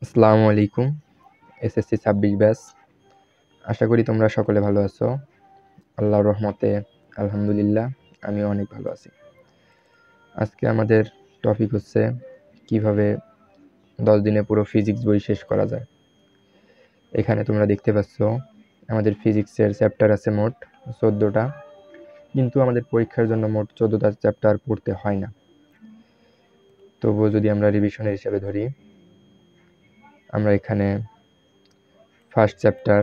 আসসালামু আলাইকুম। SSC 26 batch. আশা করি তোমরা সকলে ভালো আছো। আল্লাহর রহমতে আলহামদুলিল্লাহ আমিও অনেক ভালো আছি। আজকে আমাদের টপিক হচ্ছে কিভাবে 10 দিনে পুরো ফিজিক্স বই শেষ করা যায়। এখানে তোমরা দেখতে পাচ্ছ আমাদের ফিজিক্সের চ্যাপ্টার আছে মোট 14টা, কিন্তু আমাদের পরীক্ষার জন্য মোট 14টা চ্যাপ্টার পড়তে হয় না। তবুও যদি আমরা রিভিশনের হিসেবে ধরি, আমরা এখানে ফার্স্ট চ্যাপ্টার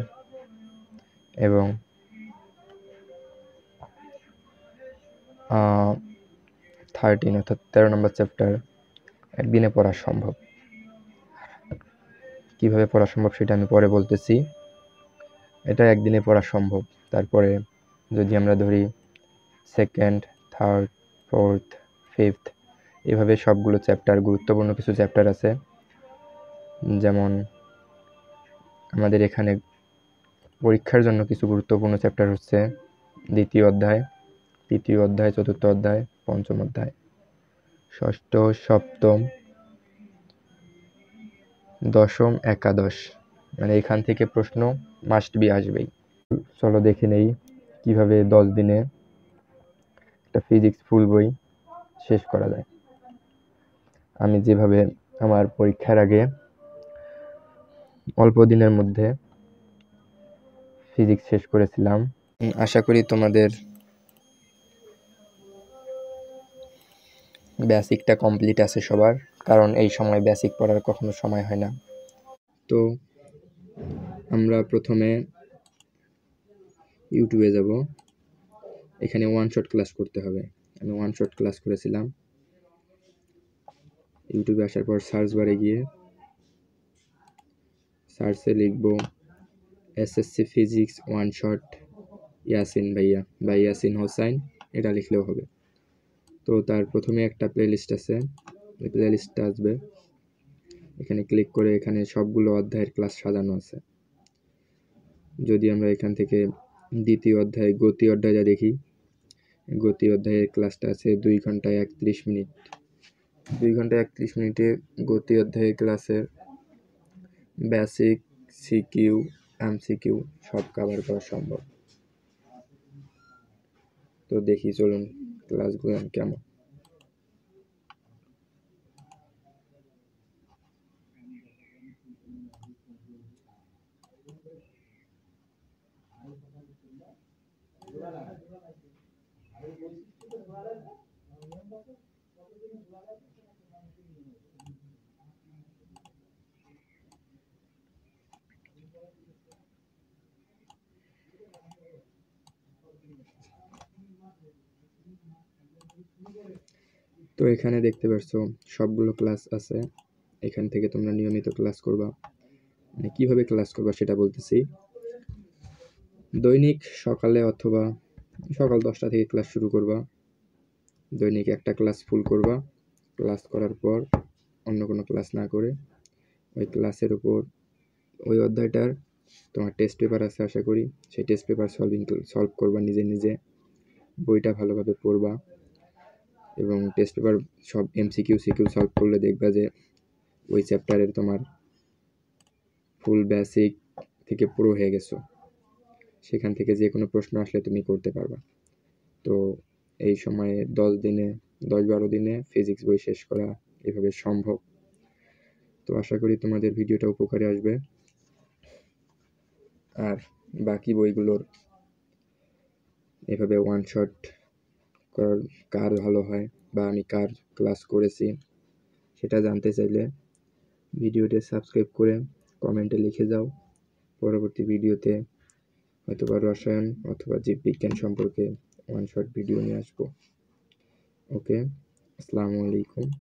এবং 13 অর্থাৎ 13 নম্বর চ্যাপ্টার একদিনে পড়া সম্ভব। কিভাবে পড়া সম্ভব সেটা আমি পরে বলতেছি। এটা একদিনে পড়া সম্ভব। তারপরে যদি আমরা ধরি সেকেন্ড, থার্ড, ফোর্থ, ফিফথ, এভাবে সবগুলো চ্যাপ্টার, গুরুত্বপূর্ণ কিছু চ্যাপ্টার আছে। যেমন আমাদের এখানে পরীক্ষার জন্য কিছু গুরুত্বপূর্ণ চ্যাপ্টার হচ্ছে দ্বিতীয় অধ্যায়, তৃতীয় অধ্যায়, চতুর্থ অধ্যায়, পঞ্চম অধ্যায়, ষষ্ঠ, সপ্তম, দশম, একাদশ। মানে এখান থেকে প্রশ্ন মাস্ট বি আসবেই। চলো দেখে নেই কিভাবে 10 দিনে একটা ফিজিক্স ফুল বই শেষ করা যায়। আমি যেভাবে আমার পরীক্ষার আগে অল্প দিনের মধ্যে ফিজিক্স শেষ করেছিলাম। আশা করি তোমাদের বেসিকটা কমপ্লিট আছে সবার, কারণ এই সময় বেসিক পড়ার কখনো সময় হয় না। তো আমরা প্রথমে ইউটিউবে যাব। এখানে ওয়ান শট ক্লাস করতে হবে। আমি ওয়ান শট ক্লাস করেছিলাম। ইউটিউবে আসার পর সার্চ বারে গিয়ে সার্চে লিখব SSC physics one shot Yasin ভাইয়া বা ইয়াসিন হোসাইন, এটা লিখলেও হবে। তো তার প্রথমে একটা প্লেলিস্ট আছে, এই প্লেলিস্টটা আসবে। এখানে ক্লিক করে এখানে সবগুলো অধ্যায়ের ক্লাস সাজানো আছে। যদি আমরা এখান থেকে দ্বিতীয় অধ্যায় গতি অধ্যায়টা দেখি, গতি অধ্যায়ের ক্লাসটা আছে 2 ঘন্টা 31 মিনিট। 2 ঘন্টা 31 মিনিটে গতি অধ্যায়ের ক্লাসের বেসিক, সিকিউ, এমসিকিউ সব কভার করা সম্ভব। তো দেখি চলুন ক্লাসগুলো কেমন। তো এখানে দেখতে পাচ্ছ সবগুলো ক্লাস আছে। এখান থেকে তোমরা নিয়মিত ক্লাস করবা। মানে কিভাবে ক্লাস করবা সেটা বলতেছি। দৈনিক সকালে অথবা সকাল 10টা থেকে ক্লাস শুরু করবা। দৈনিক একটা ক্লাস ফুল করবা। ক্লাস করার পর অন্য কোনো ক্লাস না করে ওই ক্লাসের উপর ওই অধ্যায়টার তোমার টেস্ট পেপার আছে আশা করি, সেই টেস্ট পেপার সলভ করবা নিজে নিজে। বইটা ভালোভাবে পড়বা এবং টেস্ট পেপার সব এমসিকিউ সিকিউ সলভ করলে দেখবা যে ওই চ্যাপ্টারের তোমার ফুল বেসিক থেকে পুরো হয়ে গেছো। সেখান থেকে যে কোনো প্রশ্ন আসলে তুমি করতে পারবা। তো এই সময়ে 10-12 দিনে ফিজিক্স বই শেষ করা এভাবে সম্ভব। তো আশা করি তোমাদের ভিডিওটা উপকারে আসবে। আর বাকি বইগুলোর এভাবে ওয়ান শট করার কার ভালো হয় বা আমি কার ক্লাস করেছি সেটা জানতে চাইলে ভিডিওতে সাবস্ক্রাইব করে কমেন্টে লিখে যাও। পরবর্তী ভিডিওতে হয়তোবা রসায়ন অথবা জীববিজ্ঞান সম্পর্কে ওয়ান শট ভিডিও নিয়ে আসবো। ওকে, আসসালামু আলাইকুম।